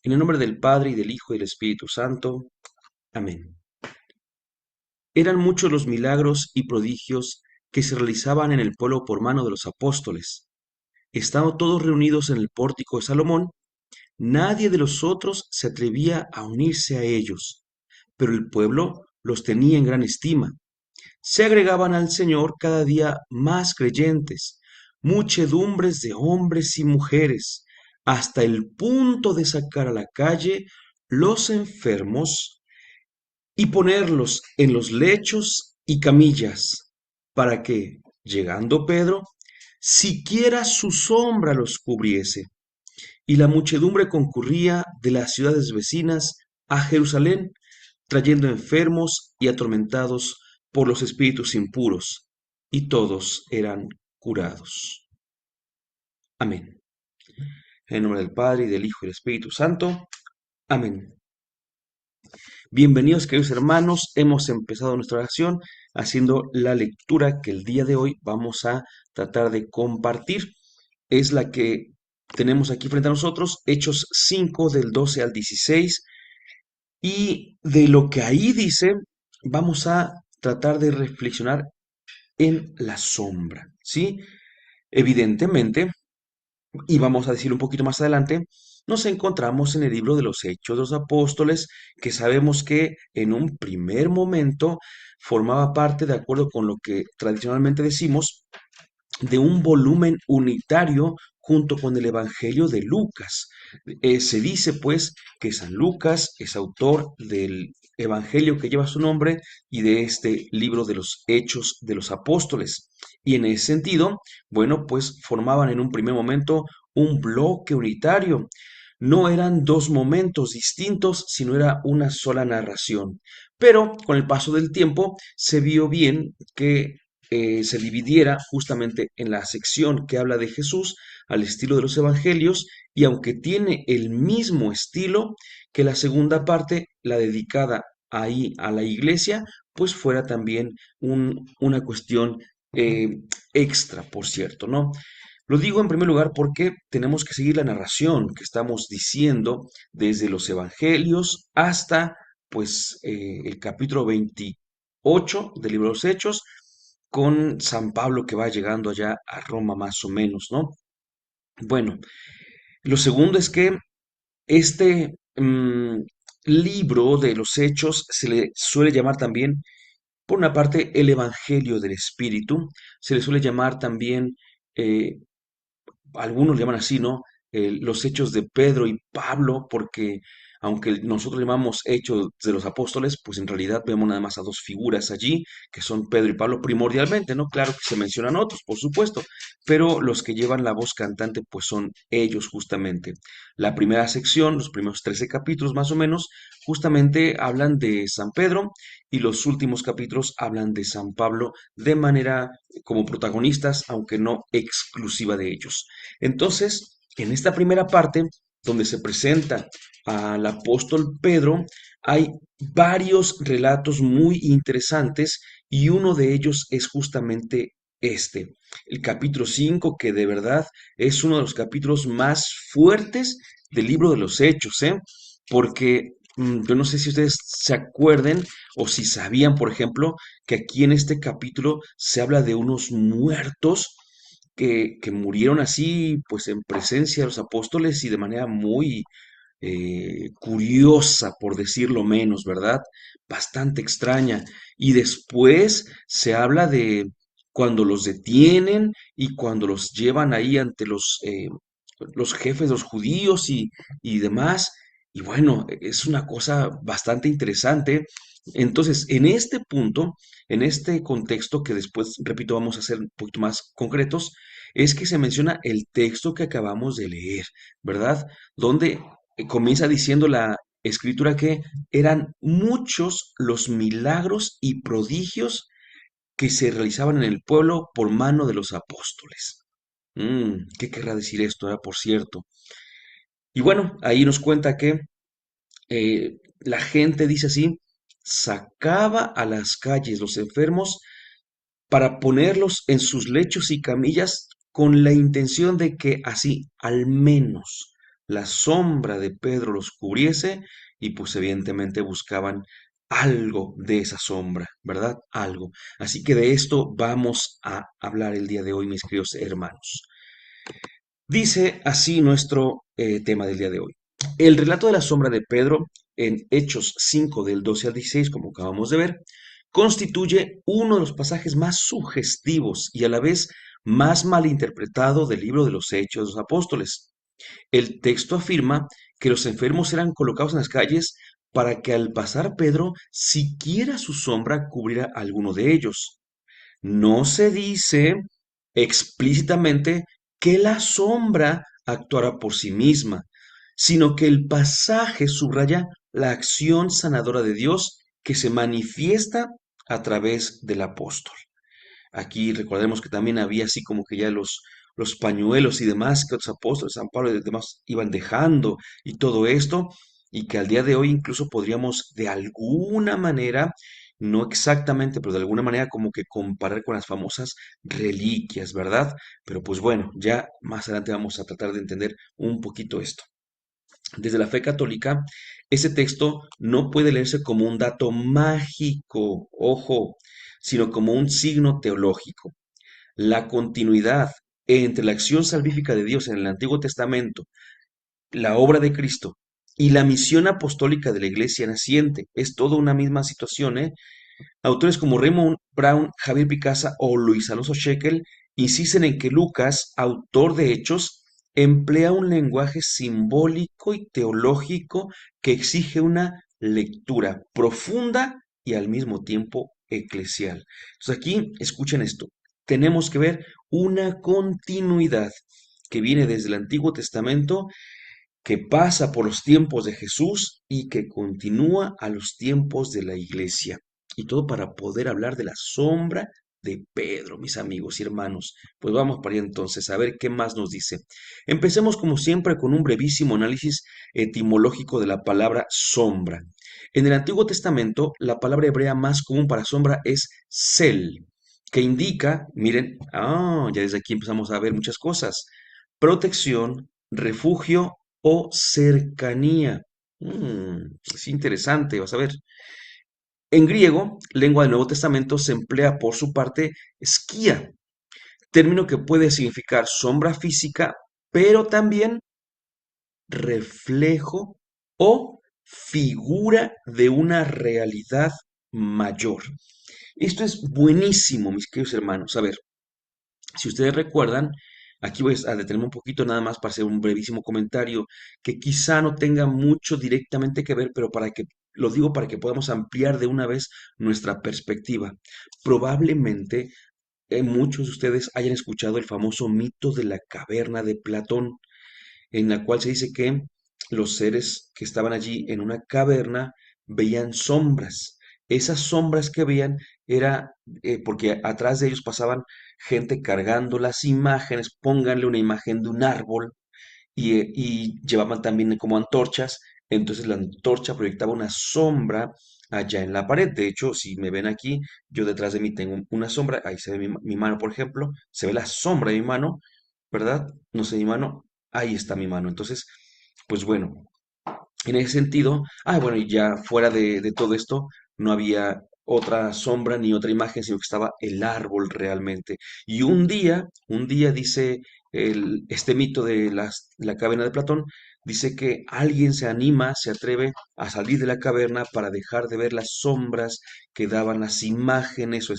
En el nombre del Padre, y del Hijo, y del Espíritu Santo. Amén. Eran muchos los milagros y prodigios que se realizaban en el pueblo por mano de los apóstoles. Estando todos reunidos en el pórtico de Salomón, nadie de los otros se atrevía a unirse a ellos, pero el pueblo los tenía en gran estima. Se agregaban al Señor cada día más creyentes, muchedumbres de hombres y mujeres, hasta el punto de sacar a la calle los enfermos y ponerlos en los lechos y camillas, para que, llegando Pedro, siquiera su sombra los cubriese. Y la muchedumbre concurría de las ciudades vecinas a Jerusalén, trayendo enfermos y atormentados por los espíritus impuros, y todos eran curados. Amén. En el nombre del Padre, y del Hijo, y del Espíritu Santo. Amén. Bienvenidos, queridos hermanos. Hemos empezado nuestra oración haciendo la lectura que el día de hoy vamos a tratar de compartir. Es la que tenemos aquí frente a nosotros, Hechos 5 del 12 al 16. Y de lo que ahí dice, vamos a tratar de reflexionar en la sombra, ¿sí? Evidentemente, y vamos a decir un poquito más adelante, nos encontramos en el libro de los Hechos de los Apóstoles, que sabemos que en un primer momento formaba parte, de acuerdo con lo que tradicionalmente decimos, de un volumen unitario junto con el Evangelio de Lucas. Se dice pues que San Lucas es autor del Evangelio que lleva su nombre y de este libro de los Hechos de los Apóstoles. Y en ese sentido, bueno, pues formaban en un primer momento un bloque unitario. No eran dos momentos distintos, sino era una sola narración. Pero con el paso del tiempo se vio bien que se dividiera justamente en la sección que habla de Jesús al estilo de los evangelios, y aunque tiene el mismo estilo, que la segunda parte, la dedicada ahí a la iglesia, pues fuera también una cuestión eh, extra, por cierto, ¿no? Lo digo en primer lugar porque tenemos que seguir la narración que estamos diciendo desde los evangelios hasta pues el capítulo 28 del libro de los Hechos, con San Pablo que va llegando allá a Roma más o menos, ¿no? Bueno, lo segundo es que este libro de los Hechos se le suele llamar también, por una parte, el Evangelio del Espíritu, se le suele llamar también, eh, algunos le llaman así, ¿no? Los hechos de Pedro y Pablo, porque aunque nosotros llamamos hechos de los apóstoles, pues en realidad vemos nada más a dos figuras allí, que son Pedro y Pablo primordialmente, ¿no? Claro que se mencionan otros, por supuesto, pero los que llevan la voz cantante, pues son ellos justamente. La primera sección, los primeros 13 capítulos más o menos, justamente hablan de San Pedro, y los últimos capítulos hablan de San Pablo de manera como protagonistas, aunque no exclusiva de ellos. Entonces, en esta primera parte, donde se presenta al apóstol Pedro, hay varios relatos muy interesantes, y uno de ellos es justamente este, el capítulo 5, que de verdad es uno de los capítulos más fuertes del libro de los Hechos, ¿eh? Porque yo no sé si ustedes se acuerden o si sabían, por ejemplo, que aquí en este capítulo se habla de unos muertos que murieron así, pues en presencia de los apóstoles y de manera muy curiosa, por decirlo menos, ¿verdad? Bastante extraña. Y después se habla de cuando los detienen y cuando los llevan ahí ante los jefes de los judíos y demás. Y bueno, es una cosa bastante interesante. Entonces, en este punto, en este contexto que después, repito, vamos a ser un poquito más concretos, es que se menciona el texto que acabamos de leer, ¿verdad? Donde comienza diciendo la escritura que eran muchos los milagros y prodigios que se realizaban en el pueblo por mano de los apóstoles. ¿Qué querrá decir esto, por cierto? Y bueno, ahí nos cuenta que la gente, dice así, sacaba a las calles los enfermos para ponerlos en sus lechos y camillas con la intención de que así, al menos, la sombra de Pedro los cubriese y pues evidentemente buscaban algo de esa sombra, ¿verdad? Algo. Así que de esto vamos a hablar el día de hoy, mis queridos hermanos. Dice así nuestro tema del día de hoy. El relato de la sombra de Pedro en Hechos 5 del 12 al 16, como acabamos de ver, constituye uno de los pasajes más sugestivos y a la vez más malinterpretado del libro de los Hechos de los Apóstoles. El texto afirma que los enfermos eran colocados en las calles para que al pasar Pedro, siquiera su sombra cubriera a alguno de ellos. No se dice explícitamente que la sombra actuara por sí misma, sino que el pasaje subraya la acción sanadora de Dios que se manifiesta a través del apóstol. Aquí recordemos que también había así como que ya los pañuelos y demás que otros apóstoles, San Pablo y demás, iban dejando y todo esto, y que al día de hoy incluso podríamos de alguna manera, no exactamente, pero de alguna manera como que comparar con las famosas reliquias, ¿verdad? Pero pues bueno, ya más adelante vamos a tratar de entender un poquito esto. Desde la fe católica, ese texto no puede leerse como un dato mágico, ojo, sino como un signo teológico. La continuidad entre la acción salvífica de Dios en el Antiguo Testamento, la obra de Cristo y la misión apostólica de la iglesia naciente es toda una misma situación, ¿eh? Autores como Raymond Brown, Javier Picasa o Luis Alonso Shekel insisten en que Lucas, autor de Hechos, emplea un lenguaje simbólico y teológico que exige una lectura profunda y al mismo tiempo eclesial. Entonces aquí, escuchen esto, tenemos que ver una continuidad que viene desde el Antiguo Testamento, que pasa por los tiempos de Jesús y que continúa a los tiempos de la iglesia. Y todo para poder hablar de la sombra de Pedro, mis amigos y hermanos. Pues vamos para allá entonces a ver qué más nos dice. Empecemos como siempre con un brevísimo análisis etimológico de la palabra sombra. En el Antiguo Testamento, la palabra hebrea más común para sombra es sel, que indica, miren, ya desde aquí empezamos a ver muchas cosas: protección, refugio o cercanía. Es interesante, vas a ver. En griego, lengua del Nuevo Testamento, se emplea por su parte esquía, término que puede significar sombra física, pero también reflejo o figura de una realidad mayor. Esto es buenísimo, mis queridos hermanos. A ver, si ustedes recuerdan, aquí voy a detenerme un poquito nada más para hacer un brevísimo comentario que quizá no tenga mucho directamente que ver, pero para que lo digo para que podamos ampliar de una vez nuestra perspectiva. Probablemente muchos de ustedes hayan escuchado el famoso mito de la caverna de Platón, en la cual se dice que los seres que estaban allí en una caverna veían sombras. Esas sombras que veían era porque atrás de ellos pasaban gente cargando las imágenes. Pónganle una imagen de un árbol y llevaban también como antorchas. Entonces la antorcha proyectaba una sombra allá en la pared. De hecho, si me ven aquí, yo detrás de mí tengo una sombra. Ahí se ve mi mano, por ejemplo. Se ve la sombra de mi mano, ¿verdad? No sé, mi mano. Ahí está mi mano. Entonces, pues bueno, en ese sentido, bueno, y ya fuera de todo esto, no había otra sombra ni otra imagen, sino que estaba el árbol realmente. Y un día dice este mito de la caverna de Platón, dice que alguien se anima, se atreve a salir de la caverna para dejar de ver las sombras que daban las imágenes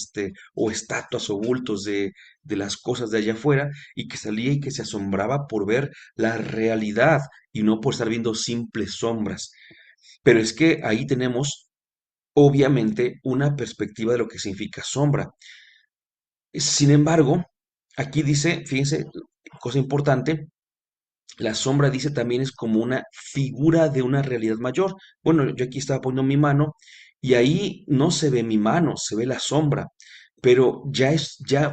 o estatuas o bultos de las cosas de allá afuera, y que salía y que se asombraba por ver la realidad y no por estar viendo simples sombras. Pero es que ahí tenemos, obviamente, una perspectiva de lo que significa sombra. Sin embargo, aquí dice, fíjense, cosa importante, la sombra dice también es como una figura de una realidad mayor. Bueno, yo aquí estaba poniendo mi mano y ahí no se ve mi mano, se ve la sombra, pero ya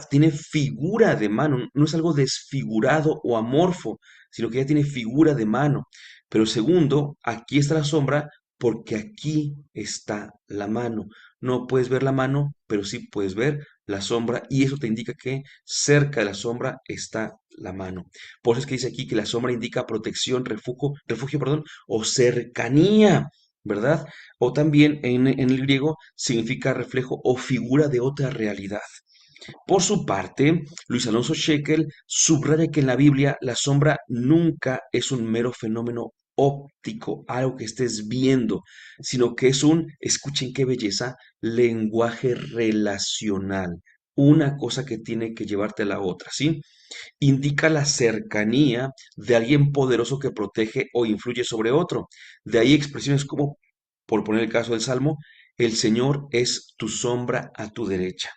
tiene figura de mano, no es algo desfigurado o amorfo, sino que ya tiene figura de mano. Pero segundo, aquí está la sombra porque aquí está la mano. no puedes ver la mano, pero sí puedes ver la sombra y eso te indica que cerca de la sombra está la mano. Por eso es que dice aquí que la sombra indica protección, refugio, perdón, o cercanía, ¿verdad? O también en el griego significa reflejo o figura de otra realidad. Por su parte, Luis Alonso Shekel subraya que en la Biblia la sombra nunca es un mero fenómeno óptico, algo que estés viendo, sino que es un, escuchen qué belleza, lenguaje relacional, una cosa que tiene que llevarte a la otra, ¿sí? Indica la cercanía de alguien poderoso que protege o influye sobre otro. De ahí expresiones como, por poner el caso del Salmo, el Señor es tu sombra a tu derecha.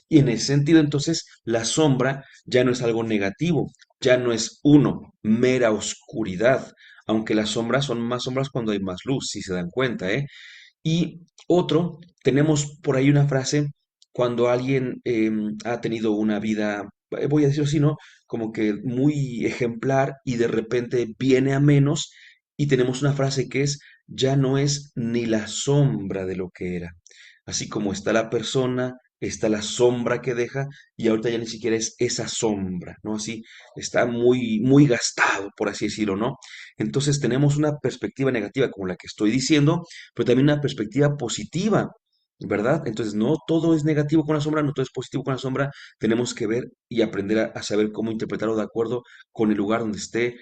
Y en ese sentido, entonces, la sombra ya no es algo negativo, ya no es uno, mera oscuridad, aunque las sombras son más sombras cuando hay más luz, si se dan cuenta, ¿eh? Y otro, tenemos por ahí una frase cuando alguien ha tenido una vida, voy a decirlo así, ¿no? Como que muy ejemplar y de repente viene a menos y tenemos una frase que es, ya no es ni la sombra de lo que era. Así como está la persona, está la sombra que deja y ahorita ya ni siquiera es esa sombra, ¿no? Así está muy, muy gastado, por así decirlo, ¿no? Entonces tenemos una perspectiva negativa como la que estoy diciendo pero también una perspectiva positiva, ¿verdad? Entonces, no todo es negativo con la sombra, no todo es positivo con la sombra, tenemos que ver y aprender a saber cómo interpretarlo de acuerdo con el lugar donde esté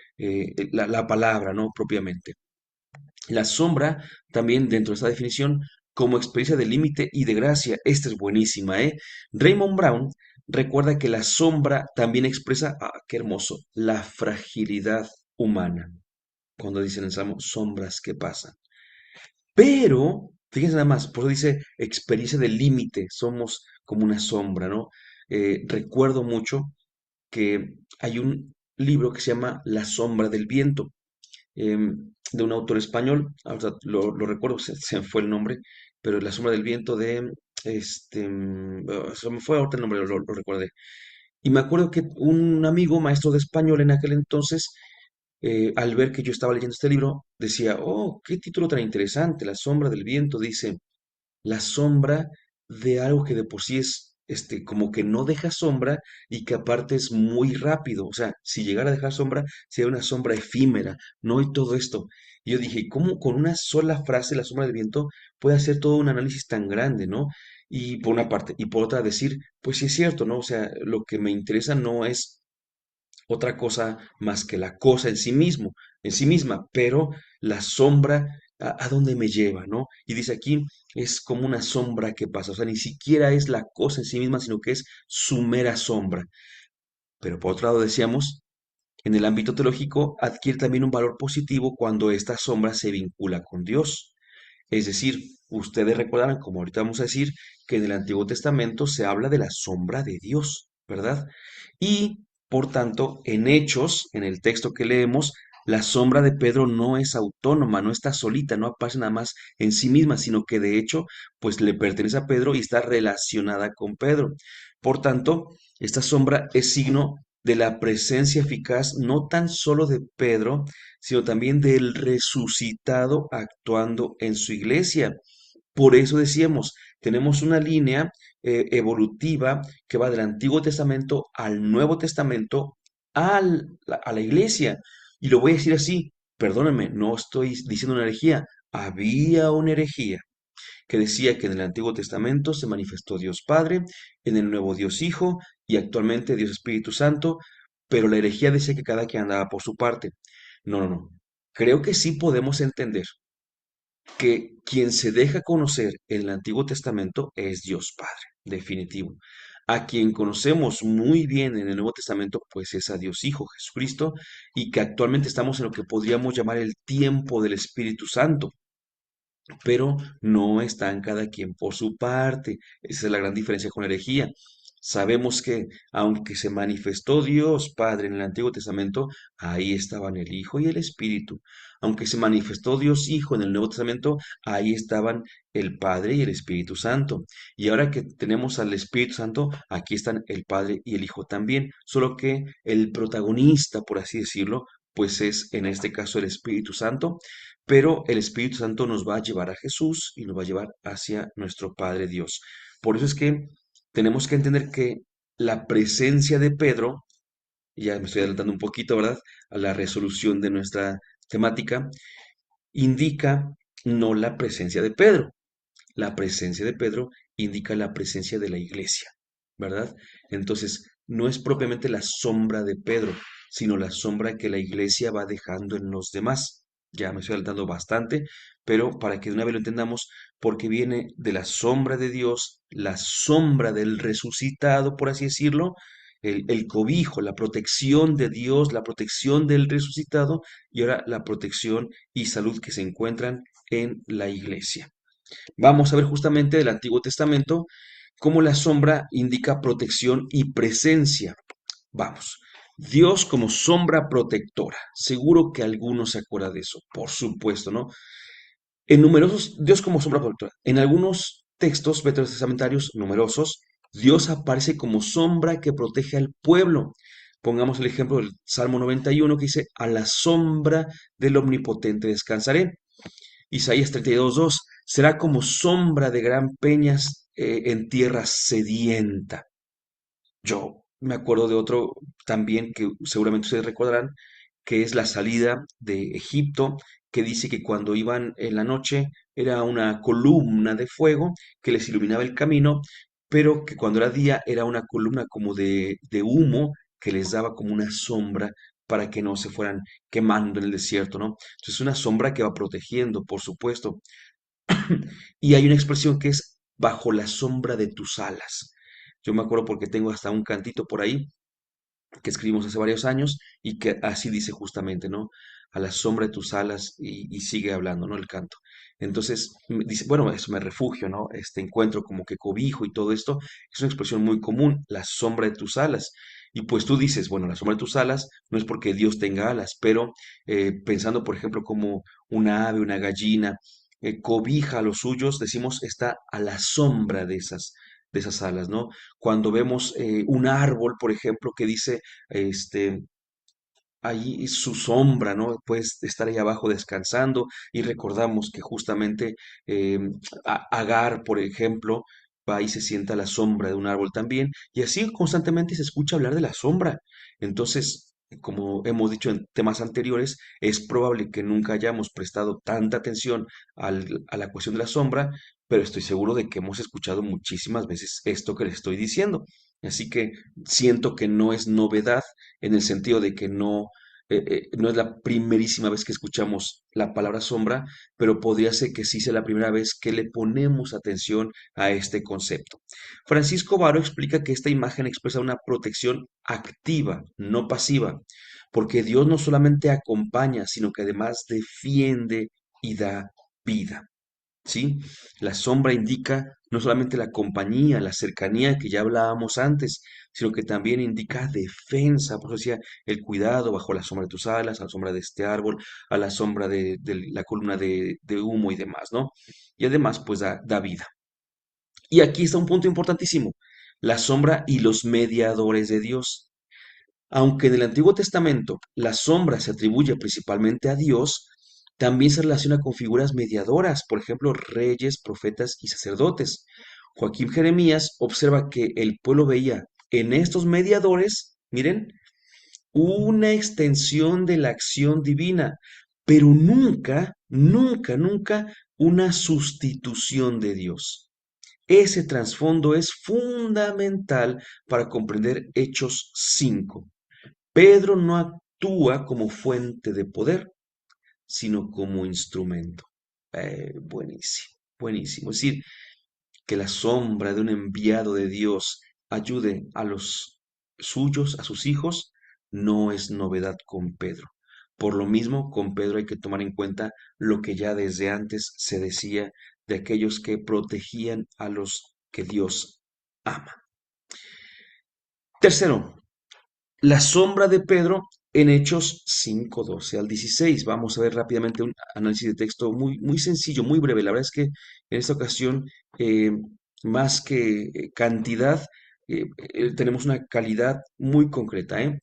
la palabra, ¿no? Propiamente. La sombra, también dentro de esta definición, como experiencia de límite y de gracia, esta es buenísima, ¿eh? Raymond Brown recuerda que la sombra también expresa, qué hermoso, la fragilidad humana. Cuando dicen en el Salmo, sombras que pasan. Pero, fíjense nada más, por eso dice experiencia de límite, somos como una sombra, ¿no? Recuerdo mucho que hay un libro que se llama La sombra del viento, de un autor español, ahorita lo recuerdo, se me fue el nombre, pero La sombra del viento de, se me fue ahorita el nombre, lo recordé. Y me acuerdo que un amigo, maestro de español en aquel entonces, al ver que yo estaba leyendo este libro, decía, oh, qué título tan interesante, La sombra del viento, dice, la sombra de algo que de por sí es, como que no deja sombra y que aparte es muy rápido. O sea, si llegara a dejar sombra, sería una sombra efímera, no y todo esto. Y yo dije, ¿cómo con una sola frase, la sombra del viento, puede hacer todo un análisis tan grande, ¿no? Y por una parte, y por otra decir, pues sí es cierto, ¿no? O sea, lo que me interesa no es otra cosa más que la cosa en sí mismo, en sí misma, pero la sombra a dónde me lleva, ¿no? Y dice aquí, es como una sombra que pasa, o sea, ni siquiera es la cosa en sí misma, sino que es su mera sombra. Pero por otro lado decíamos, en el ámbito teológico adquiere también un valor positivo cuando esta sombra se vincula con Dios. Es decir, ustedes recordarán, como ahorita vamos a decir, que en el Antiguo Testamento se habla de la sombra de Dios, ¿verdad? Y, por tanto, en Hechos, en el texto que leemos, la sombra de Pedro no es autónoma, no está solita, no aparece nada más en sí misma, sino que de hecho, pues le pertenece a Pedro y está relacionada con Pedro. Por tanto, esta sombra es signo de la presencia eficaz no tan solo de Pedro, sino también del resucitado actuando en su iglesia. Por eso decíamos, tenemos una línea evolutiva que va del Antiguo Testamento al Nuevo Testamento a la iglesia. Y lo voy a decir así, perdónenme, no estoy diciendo una herejía, había una herejía que decía que en el Antiguo Testamento se manifestó Dios Padre, en el Nuevo Dios Hijo y actualmente Dios Espíritu Santo, pero la herejía decía que cada quien andaba por su parte. No, no, no. Creo que sí podemos entender que quien se deja conocer en el Antiguo Testamento es Dios Padre, definitivo. A quien conocemos muy bien en el Nuevo Testamento, pues es a Dios Hijo, Jesucristo, y que actualmente estamos en lo que podríamos llamar el tiempo del Espíritu Santo, pero no están cada quien por su parte. Esa es la gran diferencia con la herejía. Sabemos que aunque se manifestó Dios Padre en el Antiguo Testamento, ahí estaban el Hijo y el Espíritu. Aunque se manifestó Dios Hijo en el Nuevo Testamento, ahí estaban el Padre y el Espíritu Santo. Y ahora que tenemos al Espíritu Santo, aquí están el Padre y el Hijo también. Solo que el protagonista, por así decirlo, pues es en este caso el Espíritu Santo, pero el Espíritu Santo nos va a llevar a Jesús y nos va a llevar hacia nuestro Padre Dios. Por eso es que tenemos que entender que la presencia de Pedro, y ya me estoy adelantando un poquito, ¿verdad? A la resolución de nuestra temática, indica no la presencia de Pedro. La presencia de Pedro indica la presencia de la iglesia, ¿verdad? Entonces, no es propiamente la sombra de Pedro, sino la sombra que la iglesia va dejando en los demás. Ya me estoy adelantando bastante, pero para que de una vez lo entendamos, porque viene de la sombra de Dios, la sombra del resucitado, por así decirlo, el cobijo, la protección de Dios, la protección del resucitado y ahora la protección y salud que se encuentran en la iglesia. Vamos a ver justamente del Antiguo Testamento cómo la sombra indica protección y presencia. Vamos, Dios como sombra protectora. Seguro que alguno se acuerda de eso, por supuesto, ¿no? En numerosos, Dios como sombra protectora. En algunos textos veterotestamentarios numerosos, Dios aparece como sombra que protege al pueblo. Pongamos el ejemplo del Salmo 91 que dice, a la sombra del Omnipotente descansaré. Isaías 32:2, será como sombra de gran peñas en tierra sedienta. Yo me acuerdo de otro también que seguramente ustedes recordarán, que es la salida de Egipto, que dice que cuando iban en la noche era una columna de fuego que les iluminaba el camino, pero que cuando era día era una columna como de humo que les daba como una sombra para que no se fueran quemando en el desierto, ¿no? Entonces es una sombra que va protegiendo, por supuesto. Y hay una expresión que es bajo la sombra de tus alas. Yo me acuerdo porque tengo hasta un cantito por ahí que escribimos hace varios años y que así dice justamente, ¿no? A la sombra de tus alas y sigue hablando, ¿no? El canto. Entonces, dice, bueno, eso me refugio, ¿no? Este encuentro como que cobijo y todo esto es una expresión muy común, la sombra de tus alas. Y pues tú dices, bueno, la sombra de tus alas no es porque Dios tenga alas, pero pensando, por ejemplo, como una ave, una gallina, cobija a los suyos, decimos, está a la sombra de esas alas, ¿no? Cuando vemos un árbol, por ejemplo, que dice, este, ahí su sombra, ¿no? Puedes estar ahí abajo descansando y recordamos que justamente eh, Agar, por ejemplo, va y se sienta a la sombra de un árbol también y así constantemente se escucha hablar de la sombra. Entonces, como hemos dicho en temas anteriores, es probable que nunca hayamos prestado tanta atención a la cuestión de la sombra, pero estoy seguro de que hemos escuchado muchísimas veces esto que les estoy diciendo. Así que siento que no es novedad en el sentido de que no es la primerísima vez que escuchamos la palabra sombra, pero podría ser que sí sea la primera vez que le ponemos atención a este concepto. Francisco Varo explica que esta imagen expresa una protección activa, no pasiva, porque Dios no solamente acompaña, sino que además defiende y da vida. ¿Sí? La sombra indica no solamente la compañía, la cercanía que ya hablábamos antes, sino que también indica defensa, por eso decía el cuidado bajo la sombra de tus alas, a la sombra de este árbol, a la sombra de la columna de humo y demás, ¿no? Y además, pues da vida. Y aquí está un punto importantísimo, la sombra y los mediadores de Dios. Aunque en el Antiguo Testamento la sombra se atribuye principalmente a Dios, también se relaciona con figuras mediadoras, por ejemplo, reyes, profetas y sacerdotes. Joaquín Jeremías observa que el pueblo veía en estos mediadores, miren, una extensión de la acción divina, pero nunca, nunca, nunca una sustitución de Dios. Ese trasfondo es fundamental para comprender Hechos 5. Pedro no actúa como fuente de poder, sino como instrumento. Buenísimo, buenísimo. Es decir, que la sombra de un enviado de Dios ayude a los suyos, a sus hijos, no es novedad con Pedro. Por lo mismo, con Pedro hay que tomar en cuenta lo que ya desde antes se decía de aquellos que protegían a los que Dios ama. Tercero, la sombra de Pedro en Hechos 5:12 al 16. Vamos a ver rápidamente un análisis de texto muy, muy sencillo, muy breve. La verdad es que en esta ocasión, eh, más que cantidad, tenemos una calidad muy concreta, ¿eh?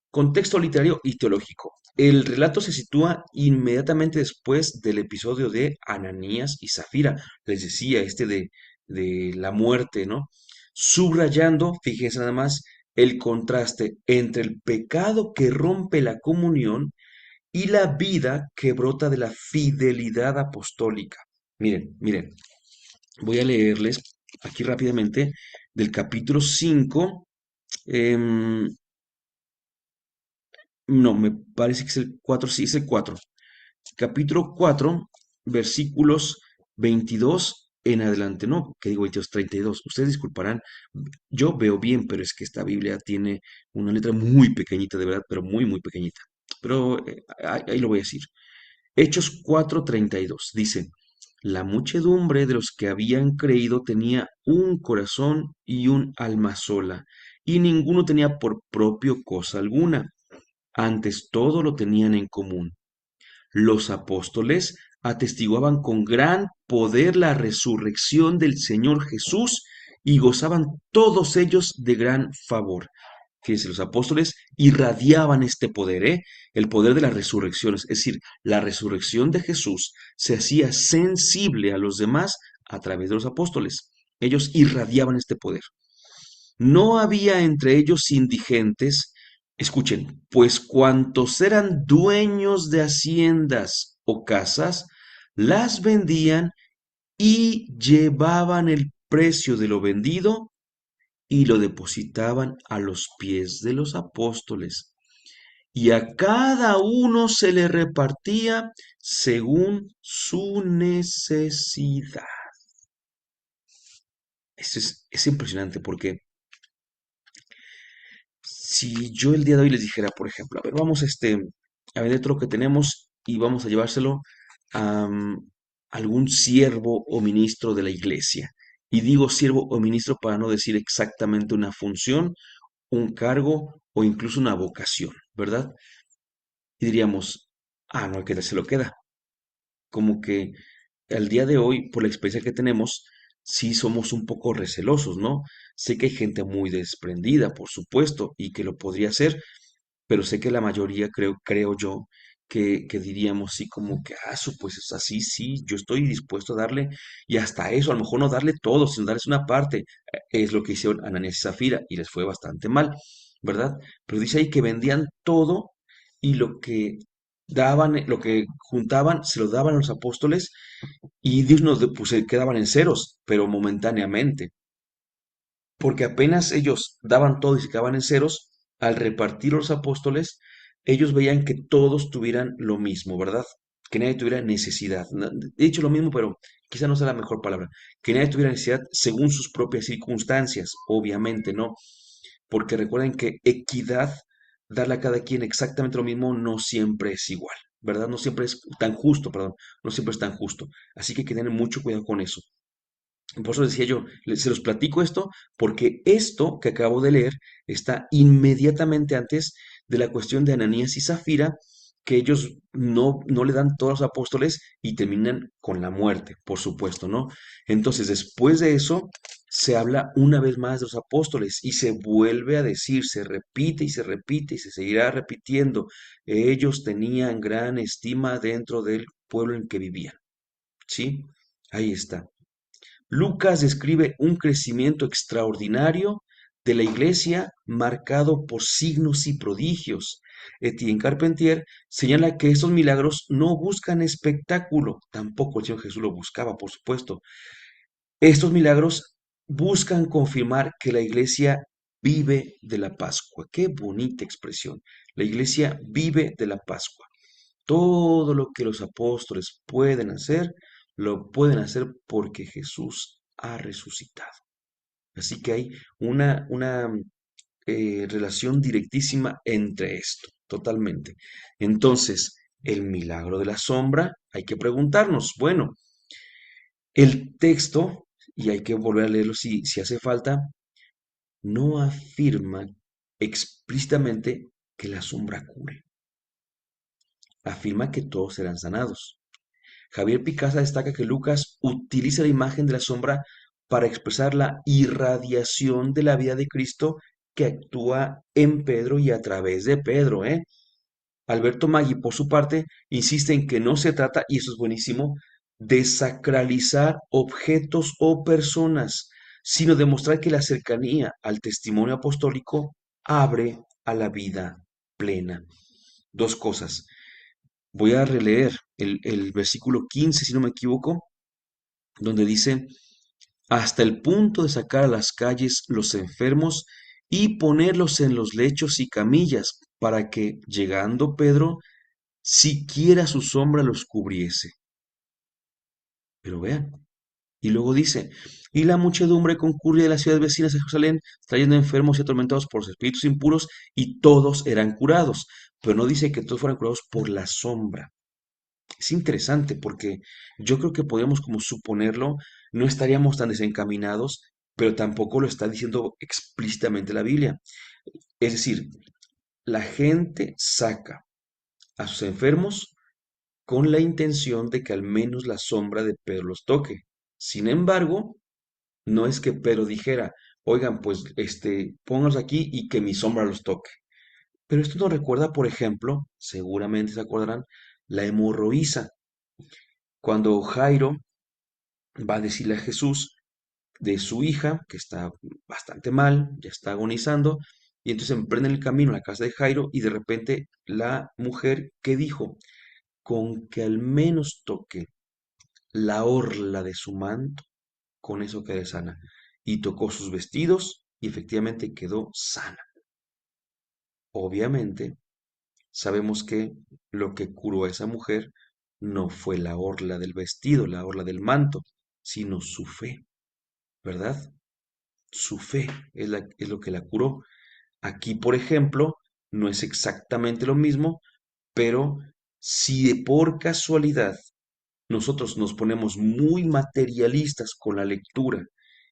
Contexto literario y teológico. El relato se sitúa inmediatamente después del episodio de Ananías y Zafira, les decía, de la muerte, ¿no? Subrayando, fíjense nada más, el contraste entre el pecado que rompe la comunión y la vida que brota de la fidelidad apostólica. Miren, miren, voy a leerles aquí rápidamente del capítulo 5. No, me parece que es el 4. Sí, es el 4. Capítulo 4, versículos 22 en adelante, no, que digo 22, 32. Ustedes disculparán, yo veo bien, pero es que esta Biblia tiene una letra muy pequeñita, de verdad, pero muy, muy pequeñita. Pero ahí lo voy a decir. Hechos 4:32 dice, la muchedumbre de los que habían creído tenía un corazón y un alma sola, y ninguno tenía por propio cosa alguna, antes todo lo tenían en común. Los apóstoles atestiguaban con gran poder la resurrección del Señor Jesús y gozaban todos ellos de gran favor. Fíjense, los apóstoles irradiaban este poder, ¿eh? El poder de la resurrección. Es decir, la resurrección de Jesús se hacía sensible a los demás a través de los apóstoles. Ellos irradiaban este poder. No había entre ellos indigentes, escuchen, pues cuantos eran dueños de haciendas o casas, las vendían y llevaban el precio de lo vendido y lo depositaban a los pies de los apóstoles. Y a cada uno se le repartía según su necesidad. Es impresionante porque si yo el día de hoy les dijera, por ejemplo, a ver, vamos a vender todo lo que tenemos y vamos a llevárselo a algún siervo o ministro de la iglesia. Y digo siervo o ministro para no decir exactamente una función, un cargo o incluso una vocación, ¿verdad? Y diríamos, ah, no, que se lo queda. Como que al día de hoy, por la experiencia que tenemos, sí somos un poco recelosos, ¿no? Sé que hay gente muy desprendida, por supuesto, y que lo podría hacer, pero sé que la mayoría, creo yo, que diríamos sí como que, ah, pues es así, sí, yo estoy dispuesto a darle, y hasta eso, a lo mejor no darle todo, sino darles una parte. Es lo que hicieron Ananías y Zafira, y les fue bastante mal, ¿verdad? Pero dice ahí que vendían todo y lo que daban, lo que juntaban, se lo daban a los apóstoles, y Dios pues se quedaban en ceros, pero momentáneamente porque apenas ellos daban todo y se quedaban en ceros, al repartir los apóstoles, ellos veían que todos tuvieran lo mismo, ¿verdad? Que nadie tuviera necesidad. He dicho lo mismo, pero quizá no sea la mejor palabra. Que nadie tuviera necesidad según sus propias circunstancias, obviamente, ¿no? Porque recuerden que equidad, darle a cada quien exactamente lo mismo, no siempre es igual, ¿verdad? No siempre es tan justo, perdón, no siempre es tan justo. Así que hay que tener mucho cuidado con eso. Por eso decía yo, se los platico esto porque esto que acabo de leer está inmediatamente antes de la cuestión de Ananías y Zafira, que ellos no le dan todos los apóstoles y terminan con la muerte, por supuesto, ¿no? Entonces, después de eso, se habla una vez más de los apóstoles y se vuelve a decir, se repite y se repite y se seguirá repitiendo. Ellos tenían gran estima dentro del pueblo en que vivían, ¿sí? Ahí está. Lucas describe un crecimiento extraordinario de la iglesia marcado por signos y prodigios. Etienne Carpentier señala que estos milagros no buscan espectáculo, tampoco el Señor Jesús lo buscaba, por supuesto. Estos milagros buscan confirmar que la iglesia vive de la Pascua. Qué bonita expresión. La iglesia vive de la Pascua. Todo lo que los apóstoles pueden hacer, lo pueden hacer porque Jesús ha resucitado. Así que hay una relación directísima entre esto, totalmente. Entonces, el milagro de la sombra, hay que preguntarnos, bueno, el texto, y hay que volver a leerlo si hace falta, no afirma explícitamente que la sombra cure, afirma que todos serán sanados. Javier Picasa destaca que Lucas utiliza la imagen de la sombra para expresar la irradiación de la vida de Cristo que actúa en Pedro y a través de Pedro, ¿eh? Alberto Maggi, por su parte, insiste en que no se trata, y eso es buenísimo, de sacralizar objetos o personas, sino de mostrar que la cercanía al testimonio apostólico abre a la vida plena. Dos cosas. Voy a releer el versículo 15, si no me equivoco, donde dice, hasta el punto de sacar a las calles los enfermos y ponerlos en los lechos y camillas, para que, llegando Pedro, siquiera su sombra los cubriese. Pero vean, y luego dice, y la muchedumbre concurría de las ciudades vecinas de Jerusalén, trayendo enfermos y atormentados por los espíritus impuros, y todos eran curados. Pero no dice que todos fueran curados por la sombra. Es interesante porque yo creo que podríamos como suponerlo, no estaríamos tan desencaminados, pero tampoco lo está diciendo explícitamente la Biblia. Es decir, la gente saca a sus enfermos con la intención de que al menos la sombra de Pedro los toque. Sin embargo, no es que Pedro dijera, oigan, pues pónganlos aquí y que mi sombra los toque. Pero esto nos recuerda, por ejemplo, seguramente se acordarán, la hemorroísa. Cuando Jairo va a decirle a Jesús de su hija, que está bastante mal, ya está agonizando, y entonces emprenden el camino a la casa de Jairo y de repente la mujer, ¿qué dijo? Con que al menos toque la orla de su manto, con eso quedé sana. Y tocó sus vestidos y efectivamente quedó sana. Obviamente, sabemos que lo que curó a esa mujer no fue la orla del vestido, la orla del manto, sino su fe, ¿verdad? Su fe es lo que la curó. Aquí, por ejemplo, no es exactamente lo mismo, pero si de por casualidad nosotros nos ponemos muy materialistas con la lectura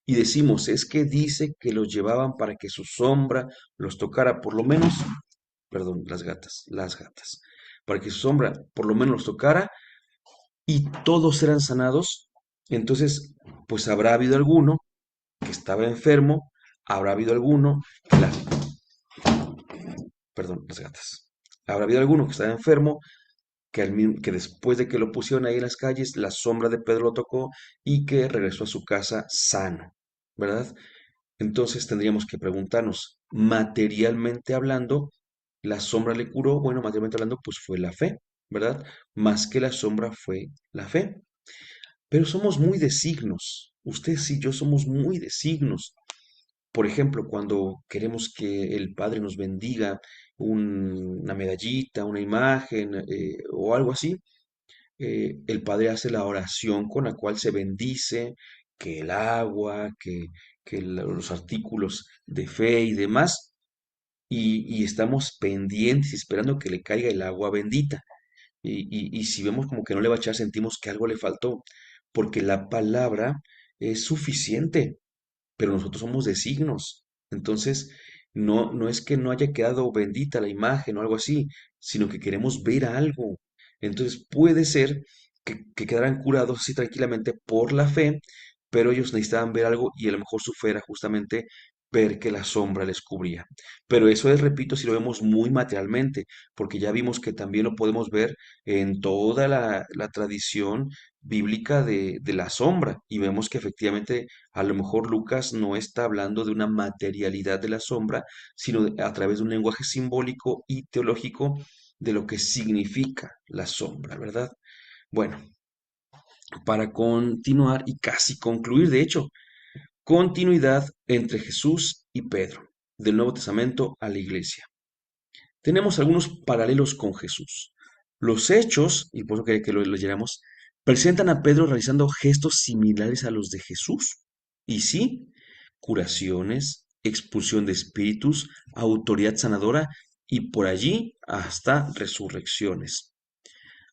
y decimos, es que dice que los llevaban para que su sombra los tocara, por lo menos, perdón, las gatas, para que su sombra por lo menos los tocara y todos eran sanados, entonces, pues habrá habido alguno que estaba enfermo, habrá habido alguno que perdón, las gatas, habrá habido alguno que estaba enfermo, que después de que lo pusieron ahí en las calles, la sombra de Pedro lo tocó y que regresó a su casa sano, ¿verdad? Entonces tendríamos que preguntarnos, materialmente hablando, ¿la sombra le curó? Bueno, materialmente hablando, pues fue la fe, ¿verdad? Más que la sombra fue la fe. Pero somos muy de signos. Ustedes y yo somos muy de signos. Por ejemplo, cuando queremos que el Padre nos bendiga una medallita, una imagen o algo así, el Padre hace la oración con la cual se bendice que el agua, que los artículos de fe y demás, y estamos pendientes y esperando que le caiga el agua bendita. Y si vemos como que no le va a echar, sentimos que algo le faltó, porque la palabra es suficiente, pero nosotros somos de signos. Entonces, no es que no haya quedado bendita la imagen o algo así, sino que queremos ver algo. Entonces, puede ser que quedaran curados así tranquilamente por la fe, pero ellos necesitaban ver algo y a lo mejor su fe era justamente ver que la sombra les cubría. Pero eso es, repito, si lo vemos muy materialmente, porque ya vimos que también lo podemos ver en toda la tradición bíblica de la sombra y vemos que efectivamente a lo mejor Lucas no está hablando de una materialidad de la sombra, sino a través de un lenguaje simbólico y teológico de lo que significa la sombra, ¿verdad? Bueno, para continuar y casi concluir, de hecho, continuidad entre Jesús y Pedro, del Nuevo Testamento a la Iglesia. Tenemos algunos paralelos con Jesús. Los hechos, y por eso quería que lo leyéramos, presentan a Pedro realizando gestos similares a los de Jesús. Y sí, curaciones, expulsión de espíritus, autoridad sanadora y por allí hasta resurrecciones.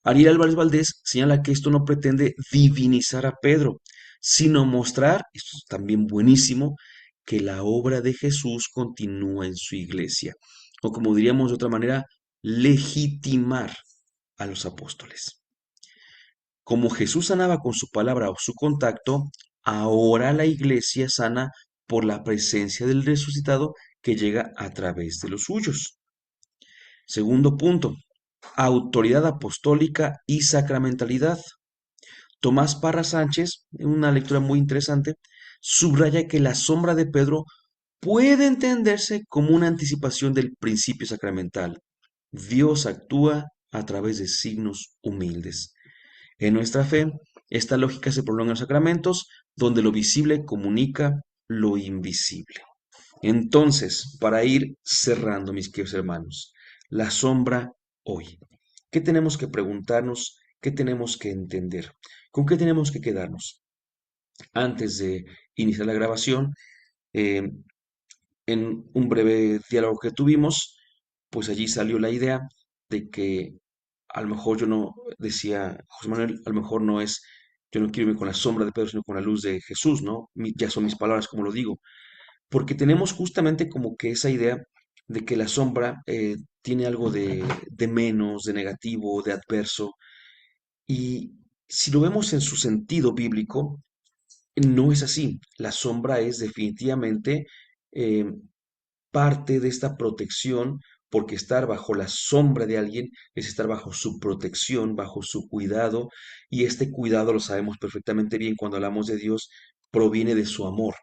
Ariel Álvarez Valdés señala que esto no pretende divinizar a Pedro, sino mostrar, esto es también buenísimo, que la obra de Jesús continúa en su iglesia, o como diríamos de otra manera, legitimar a los apóstoles. Como Jesús sanaba con su palabra o su contacto, ahora la iglesia sana por la presencia del resucitado que llega a través de los suyos. Segundo punto, autoridad apostólica y sacramentalidad. Tomás Parra Sánchez, en una lectura muy interesante, subraya que la sombra de Pedro puede entenderse como una anticipación del principio sacramental. Dios actúa a través de signos humildes. En nuestra fe, esta lógica se prolonga en los sacramentos, donde lo visible comunica lo invisible. Entonces, para ir cerrando, mis queridos hermanos, la sombra hoy. ¿Qué tenemos que preguntarnos? ¿Qué tenemos que entender? ¿Con qué tenemos que quedarnos? Antes de iniciar la grabación, eh, en un breve diálogo que tuvimos, pues allí salió la idea de que a lo mejor yo no, decía José Manuel, a lo mejor no es, yo no quiero irme con la sombra de Pedro, sino con la luz de Jesús, ¿no? Ya son mis palabras como lo digo, porque tenemos justamente como que esa idea de que la sombra tiene algo de menos, de negativo, de adverso, y si lo vemos en su sentido bíblico, no es así. La sombra es definitivamente eh, parte de esta protección, porque estar bajo la sombra de alguien es estar bajo su protección, bajo su cuidado, y este cuidado lo sabemos perfectamente bien cuando hablamos de Dios, proviene de su amor.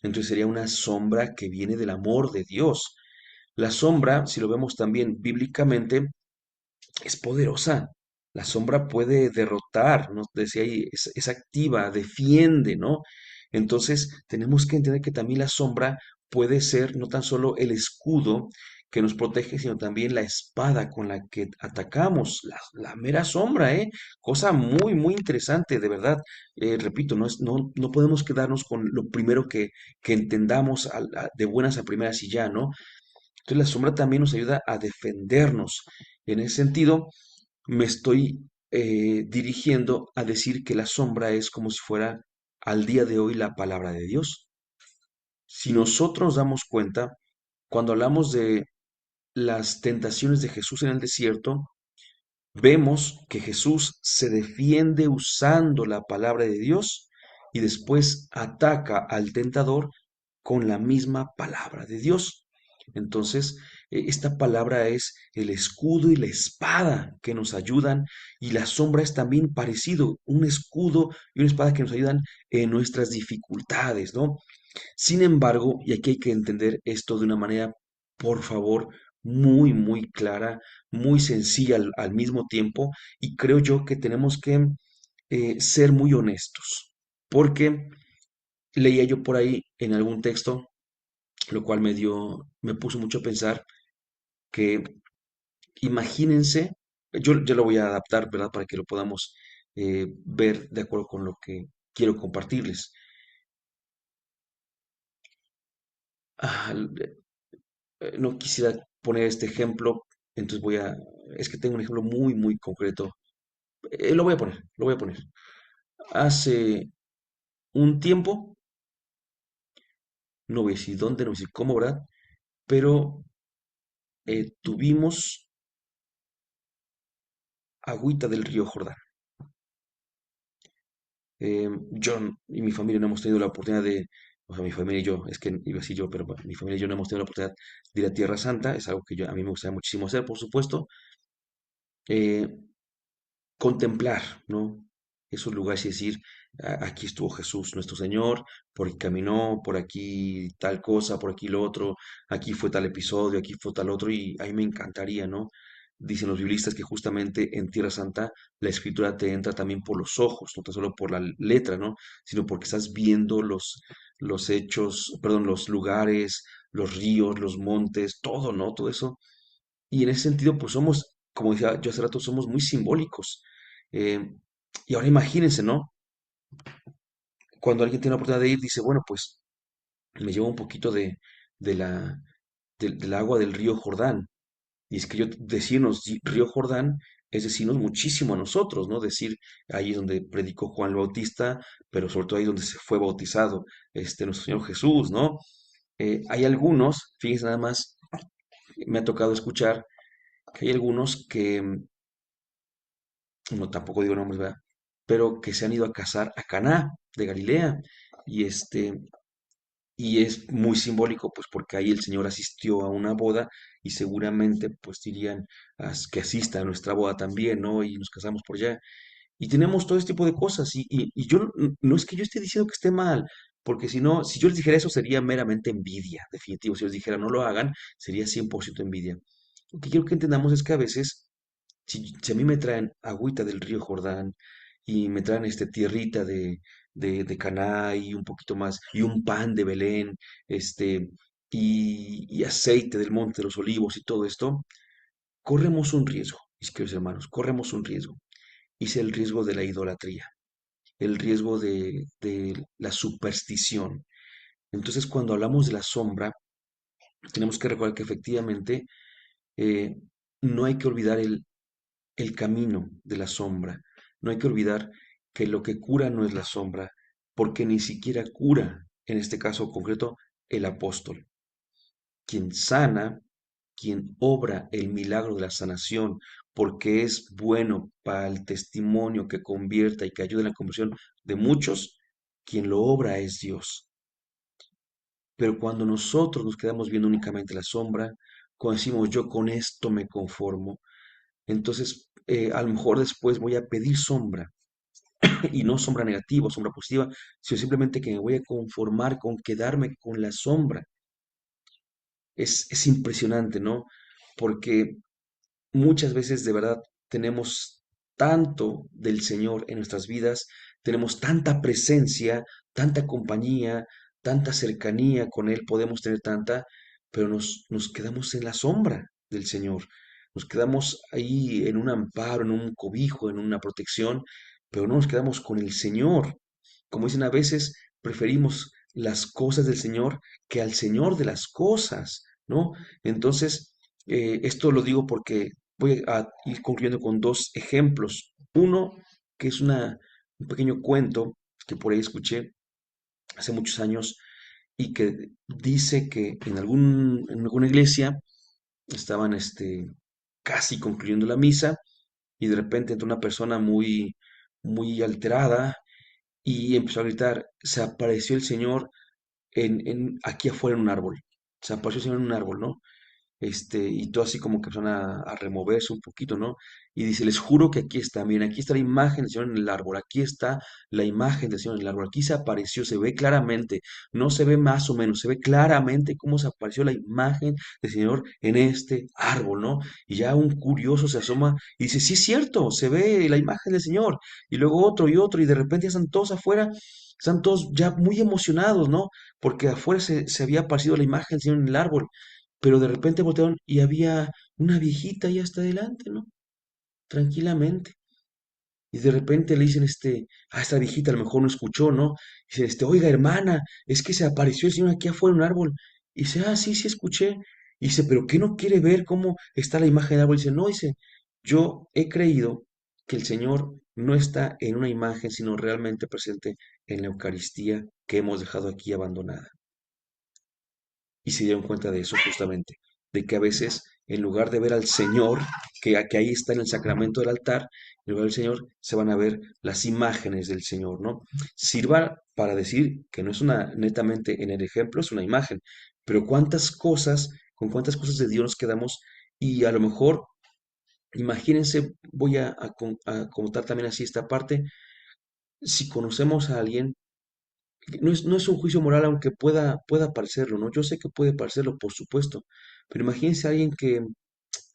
Entonces sería una sombra que viene del amor de Dios. La sombra, si lo vemos también bíblicamente, es poderosa. La sombra puede derrotar, ¿no? Decía ahí, es activa, defiende, ¿no? Entonces tenemos que entender que también la sombra puede ser no tan solo el escudo que nos protege, sino también la espada con la que atacamos, la mera sombra, ¿eh? Cosa muy, muy interesante, de verdad. Repito, no podemos quedarnos con lo primero que entendamos de buenas a primeras y ya, ¿no? Entonces la sombra también nos ayuda a defendernos. En ese sentido, me estoy dirigiendo a decir que la sombra es como si fuera al día de hoy la palabra de Dios. Si nosotros nos damos cuenta, cuando hablamos de las tentaciones de Jesús en el desierto, vemos que Jesús se defiende usando la palabra de Dios y después ataca al tentador con la misma palabra de Dios. Entonces, esta palabra es el escudo y la espada que nos ayudan, y la sombra es también parecido, un escudo y una espada que nos ayudan en nuestras dificultades, ¿no? Sin embargo, y aquí hay que entender esto de una manera, por favor, muy, muy clara, muy sencilla al mismo tiempo, y creo yo que tenemos que ser muy honestos, porque leía yo por ahí en algún texto, lo cual me puso mucho a pensar que imagínense, yo lo voy a adaptar, ¿verdad? Para que lo podamos ver de acuerdo con lo que quiero compartirles. Ah, no quisiera poner este ejemplo, entonces es que tengo un ejemplo muy, muy concreto. Lo voy a poner. Hace un tiempo, no voy a decir dónde, no voy a decir cómo, ¿verdad? Pero tuvimos agüita del río Jordán. Y mi familia no hemos tenido la oportunidad o sea, mi familia y yo, es que iba a decir yo, pero bueno, mi familia y yo no hemos tenido la oportunidad de ir a Tierra Santa, es algo que a mí me gustaría muchísimo hacer, por supuesto. Eh, Contemplar, ¿no? Esos lugares y decir, aquí estuvo Jesús, nuestro Señor, por aquí caminó, por aquí tal cosa, por aquí lo otro, aquí fue tal episodio, aquí fue tal otro, y a mí me encantaría, ¿no? Dicen los biblistas que justamente en Tierra Santa la escritura te entra también por los ojos, no tan solo por la letra, ¿no? Sino porque estás viendo los hechos, perdón, los lugares, los ríos, los montes, todo, ¿no? Todo eso y en ese sentido, pues somos, como decía yo hace rato, somos muy simbólicos. Eh, y ahora imagínense, ¿no? Cuando alguien tiene la oportunidad de ir, dice, bueno, pues me llevo un poquito de del agua del río Jordán. Y es que yo decirnos río Jordán es decirnos muchísimo a nosotros, ¿no? Decir, ahí es donde predicó Juan el Bautista, pero sobre todo ahí donde se fue bautizado nuestro Señor Jesús, ¿no? Hay algunos, fíjense nada más, me ha tocado escuchar que hay algunos que no tampoco digo nombres, ¿verdad? Pero que se han ido a casar a Caná de Galilea. Y y es muy simbólico, pues porque ahí el Señor asistió a una boda y seguramente pues dirían que asista a nuestra boda también, ¿no? Y nos casamos por allá. Y tenemos todo este tipo de cosas. Y yo no es que yo esté diciendo que esté mal, porque si no, si yo les dijera eso sería meramente envidia, definitivo. Si yo les dijera no lo hagan, sería 100% envidia. Lo que quiero que entendamos es que a veces, si a mí me traen agüita del río Jordán y me traen tierrita de Caná y un poquito más, y un pan de Belén, este, y aceite del Monte de los Olivos y todo esto, corremos un riesgo, mis queridos hermanos, corremos un riesgo. Y es el riesgo de la idolatría, el riesgo de la superstición. Entonces, cuando hablamos de la sombra, tenemos que recordar que efectivamente eh, no hay que olvidar el camino de la sombra. No hay que olvidar que lo que cura no es la sombra, porque ni siquiera cura, en este caso concreto, el apóstol. Quien sana, quien obra el milagro de la sanación, porque es bueno para el testimonio que convierta y que ayude en la conversión de muchos, quien lo obra es Dios. Pero cuando nosotros nos quedamos viendo únicamente la sombra, cuando decimos yo con esto me conformo, entonces a lo mejor después voy a pedir sombra, y no sombra negativa o sombra positiva, sino simplemente que me voy a conformar con quedarme con la sombra. Es impresionante, ¿no? Porque muchas veces de verdad tenemos tanto del Señor en nuestras vidas, tenemos tanta presencia, tanta compañía, tanta cercanía con Él, podemos tener tanta, pero nos quedamos en la sombra del Señor. Nos quedamos ahí en un amparo, en un cobijo, en una protección, pero no nos quedamos con el Señor. Como dicen a veces, preferimos las cosas del Señor que al Señor de las cosas, ¿no? Entonces, esto lo digo porque voy a ir concluyendo con dos ejemplos. Uno, que es un pequeño cuento que por ahí escuché hace muchos años y que dice que en alguna iglesia estaban casi concluyendo la misa y de repente entró una persona muy alterada y empezó a gritar, se apareció el Señor aquí afuera en un árbol. Se apareció el Señor en un árbol, ¿no? Y todo así como que van a removerse un poquito, ¿no? Y dice, les juro que aquí está, miren, aquí está la imagen del Señor en el árbol, aquí está la imagen del Señor en el árbol, aquí se apareció, se ve claramente, no se ve más o menos, se ve claramente cómo se apareció la imagen del Señor en este árbol, ¿no? Y ya un curioso se asoma y dice, sí es cierto, se ve la imagen del Señor, y luego otro, y de repente ya están todos afuera, están todos ya muy emocionados, ¿no? Porque afuera se había aparecido la imagen del Señor en el árbol, pero de repente voltearon y había una viejita ahí hasta adelante, ¿no? Tranquilamente. Y de repente le dicen, esta viejita a lo mejor no escuchó, ¿no? Dice, oiga, hermana, es que se apareció el señor aquí afuera en un árbol. Y dice, sí, sí escuché. Y dice, ¿pero qué no quiere ver cómo está la imagen del árbol? Y dice, no, dice, yo he creído que el Señor no está en una imagen, sino realmente presente en la Eucaristía que hemos dejado aquí abandonada. Y se dieron cuenta de eso justamente, de que a veces en lugar de ver al Señor, que ahí está en el sacramento del altar, en lugar del Señor se van a ver las imágenes del Señor, ¿no? Sirva para decir que no es una, netamente en el ejemplo, es una imagen, pero con cuántas cosas de Dios nos quedamos y a lo mejor, imagínense, voy a contar también así esta parte, si conocemos a alguien, no es un juicio moral, aunque pueda parecerlo, ¿no? Yo sé que puede parecerlo, por supuesto, pero imagínense a alguien que,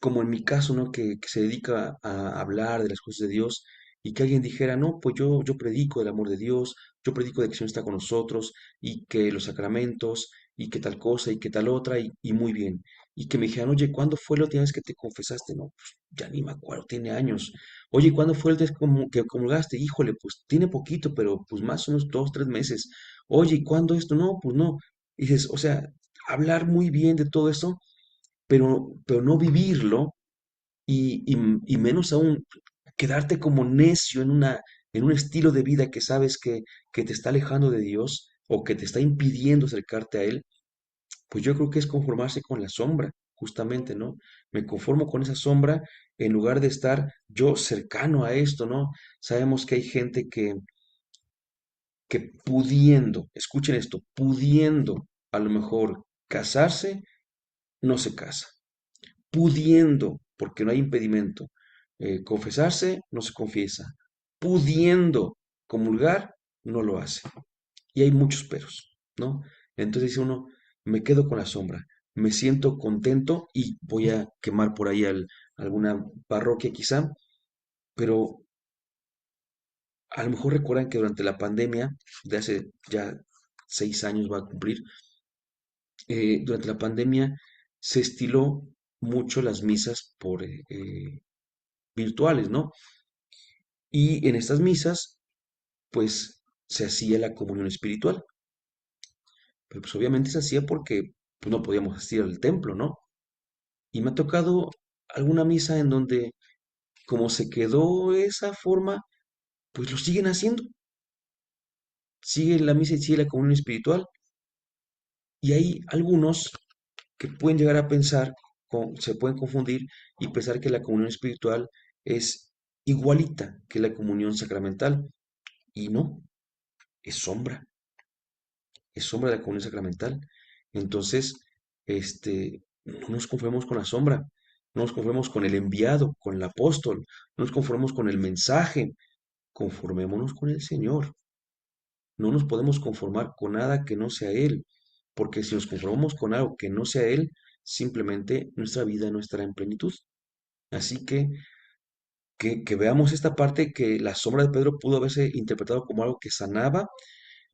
como en mi caso, ¿no? Que se dedica a hablar de las cosas de Dios y que alguien dijera, no, pues yo predico del amor de Dios, yo predico de que el Señor está con nosotros y que los sacramentos y que tal cosa y que tal otra y muy bien. Y que me dijeran, oye, ¿cuándo fue la última vez que te confesaste? No, pues ya ni me acuerdo, tiene años. Oye, ¿cuándo fue el día que comulgaste? Híjole, pues tiene poquito, pero pues más o menos 2, 3 meses. Oye, ¿y cuándo esto? No, pues no. Y dices, o sea, hablar muy bien de todo eso, pero no vivirlo y menos aún quedarte como necio en un estilo de vida que sabes que te está alejando de Dios o que te está impidiendo acercarte a Él, pues yo creo que es conformarse con la sombra, justamente, ¿no? Me conformo con esa sombra en lugar de estar yo cercano a esto, ¿no? Sabemos que hay gente que pudiendo, escuchen esto, pudiendo a lo mejor casarse, no se casa. Pudiendo, porque no hay impedimento, confesarse, no se confiesa. Pudiendo comulgar, no lo hace. Y hay muchos peros, ¿no? Entonces dice uno, me quedo con la sombra, me siento contento y voy a quemar por ahí alguna parroquia quizá, pero a lo mejor recuerdan que durante la pandemia, de hace ya 6 años va a cumplir, durante la pandemia se estiló mucho las misas por virtuales, ¿no? Y en estas misas, pues se hacía la comunión espiritual, pero pues obviamente se hacía porque pues, no podíamos asistir al templo, ¿no? Y me ha tocado alguna misa en donde, como se quedó esa forma, pues lo siguen haciendo. Sigue la misa y sigue la comunión espiritual. Y hay algunos que pueden llegar a pensar, se pueden confundir y pensar que la comunión espiritual es igualita que la comunión sacramental. Y no, es sombra, es sombra de la comunión sacramental. Entonces, no nos conformemos con la sombra, no nos conformemos con el enviado, con el apóstol, no nos conformemos con el mensaje, conformémonos con el Señor. No nos podemos conformar con nada que no sea Él, porque si nos conformamos con algo que no sea Él, simplemente nuestra vida no estará en plenitud. Así que veamos esta parte que la sombra de Pedro pudo haberse interpretado como algo que sanaba.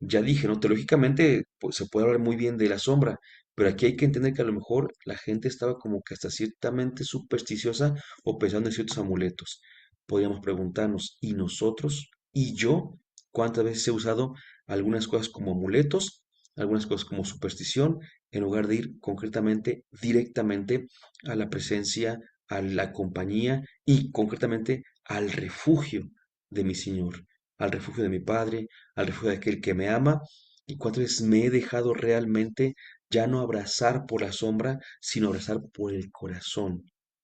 Ya dije, ¿no? Teológicamente pues, se puede hablar muy bien de la sombra, pero aquí hay que entender que a lo mejor la gente estaba como que hasta ciertamente supersticiosa o pensando en ciertos amuletos. Podríamos preguntarnos, ¿y nosotros? ¿Y yo? ¿Cuántas veces he usado algunas cosas como amuletos, algunas cosas como superstición, en lugar de ir concretamente, directamente a la presencia, a la compañía y concretamente al refugio de mi Señor, al refugio de mi Padre, al refugio de aquel que me ama? ¿Y cuántas veces me he dejado realmente ya no abrazar por la sombra, sino abrazar por el corazón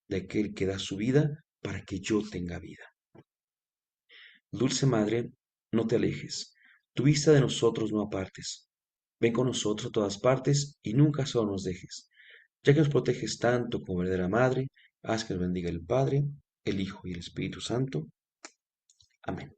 de aquel que da su vida para que yo tenga vida? Dulce Madre, no te alejes, tu vista de nosotros no apartes. Ven con nosotros a todas partes y nunca solo nos dejes. Ya que nos proteges tanto como verdadera Madre, haz que nos bendiga el Padre, el Hijo y el Espíritu Santo. Amén.